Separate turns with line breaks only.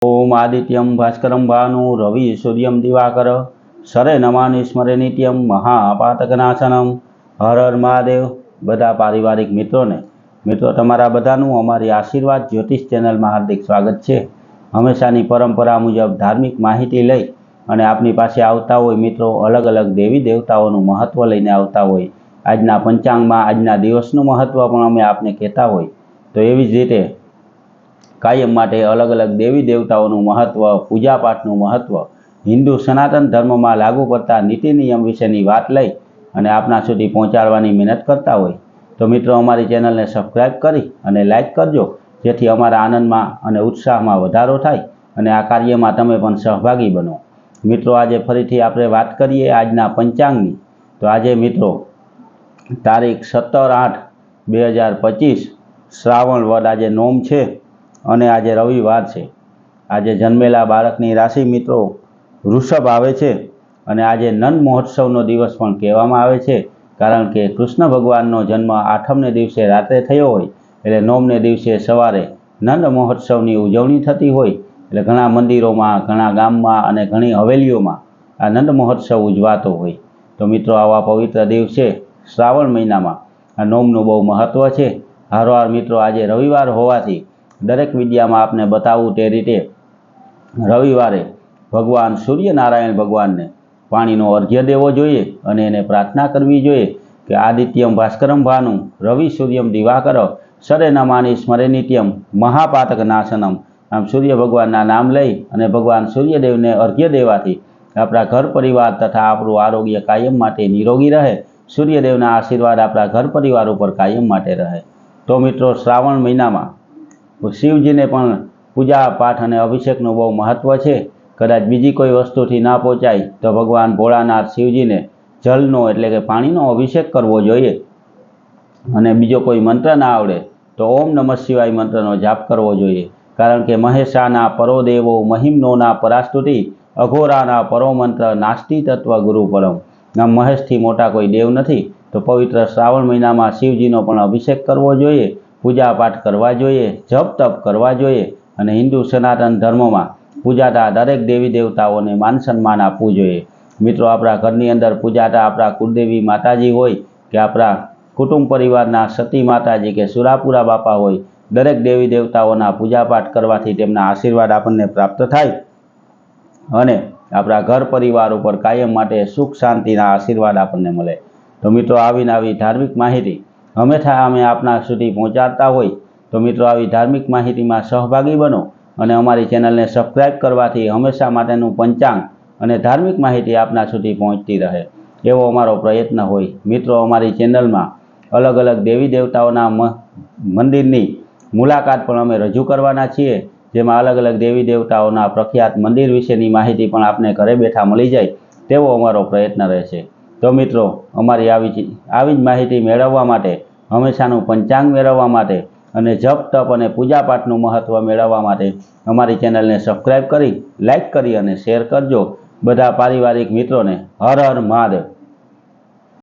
ओम आदित्यम भास्करम भानु रवि सूर्यम दिवाकर सरे नमानि स्मरे नित्यम महापातकनाशनम। हर हर महादेव। बधा पारिवारिक मित्रों तमारा बधानुं अमारी आशीर्वाद ज्योतिष चेनल में हार्दिक स्वागत है। हमेशानी परंपरा मुजब धार्मिक माहिती लई अने आपनी पासे आवता होय मित्रों अलग अलग देवी देवताओं महत्व लईने आवता होय। आजना पंचांग में आजना दिवसनुं महत्व पण अमे आपने कहेता होय तो एवी ज रीते कायम माटे अलग अलग देवी देवताओं महत्व पूजा पाठनु महत्व हिंदू सनातन धर्म में लागू पड़ता नीति नियम विशेनी बात लई अने आपना सुधी पहोंचाडवानी मेहनत करता होय तो मित्रों अमारी चेनल ने सब्सक्राइब करी अने लाइक करजो, जेथी अमारा आनंद में अने उत्साह में वधारो थाय अने आ कार्य में तमे पण सहभागी बनो। मित्रों आज फरीथी आपणे वात करीए आजना पंचांगनी। तो आज मित्रों तारीख 17/8/2025 श्रावण वड आज नोम छे अने आज रविवार छे। आज जन्मेला बाळकनी राशि मित्रों वृषभ आवे छे अने आज नंद महोत्सवनो दिवस पण कहेवामां आवे छे, कारण के कृष्ण भगवाननो जन्म आठमने दिवसे रात्रे थयो होय एटले नोमने दिवसे सवारे नंद महोत्सवनी उजवणी थती होय एटले घणा मंदिरोमां घणा गाममां अने घणी हवेलीओमां आ नंद महोत्सव उजवातो होय। तो मित्रों आवा पवित्र दिवसे श्रावण महीनामां आ नोमनुं बहु महत्व छे। हारोहार मित्रों आज रविवार होवाथी दरेक विद्या में आपने बतावुं ते रीते रविवारे भगवान सूर्यनारायण भगवान ने पाणीनो अर्घ्य देवो जोईए अने एने प्रार्थना करवी जोईए कि आदित्यम भास्करम भानु रवि सूर्यम दिवाकर सरे नमानि स्मरे नित्यम महापातक नाशनम। आम सूर्य भगवानना नाम लई अने भगवान सूर्यदेव ने अर्घ्य देवाथी आपणा घर परिवार तथा आपणुं आरोग्य कायम माटे निरोगी रहे। सूर्यदेवना आशीर्वाद आपणा घर परिवार उपर कायम माटे रहे। तो मित्रों श्रावण महीनामां शिवजी ने पण पूजा पाठ अने अभिषेकनुं बहु महत्व है। कदाच बीजी कोई वस्तुथी ना पहोंचाय तो भगवान भोळानाथ शिवजी ने जलनो एटले के पाणीनो अभिषेक करवो जोईए अने बीजो कोई मंत्र ना आवडे तो ओम नमः शिवाय मंत्रनो जाप करवो जोईए, कारण के महेशाना परो देवो महिम्नोना परास्तुति अघोराना परो मंत्र नास्ति तत्व गुरु परम। आम महेशथी मोटा कोई देव नथी। तो पवित्र श्रावण महीनामां शिवजीनो पण अभिषेक करवो जोईए, पूजा पाठ करवा जोईए, जप तप करवा जोईए अने हिंदू सनातन धर्म में पूजाता दरेक देवी देवताओं ने मान सन्मान आपवुं जोईए। मित्रों आपणा घरनी अंदर पूजाता आपणा कुलदेवी माताजी होय कि आपणा कुटुंब परिवारना सती माताजी के सुरापुरा बापा होय, दरेक देवी देवताओना पूजा पाठ करवाथी तेमना आशीर्वाद आपणने प्राप्त थाय अने आपणा घर परिवार उपर कायम माटे सुख शांतिना आशीर्वाद आपणने मळे। तो मित्रों आवी नवी धार्मिक माहिती हमेशा अमे आपना सुधी पहोंचाडता होय तो मित्रों आवी धार्मिक माहिती में सहभागी बनो अने अमारी चेनल ने सब्सक्राइब करवाथी हमेशा माटेनुं पंचांग अने धार्मिक माहिती आपना सुधी पहोंचती रहे एवो अमारो प्रयत्न होय। मित्रों अमारी चेनल में अलग अलग देवी देवताओना मंदिरनी मुलाकात पण अमे रजू करवाना छीए, जेमां अलग अलग देवी देवताओना प्रख्यात मंदिर विशेनी माहिती पण आपने घरे बैठा मळी जाय तेवो अमारो प्रयत्न रहेशे। तो मित्रों अमारी आवी ज माहिती मेळववा माटे हमेशानुं पंचांग मेळववा माटे अने जप तप अने पूजा पाठनुं महत्व मेळववा माटे अमारी चेनल ने सब्सक्राइब करी लाइक करी अने शेर करजो। बधा पारिवारिक मित्रों ने हर हर महादेव।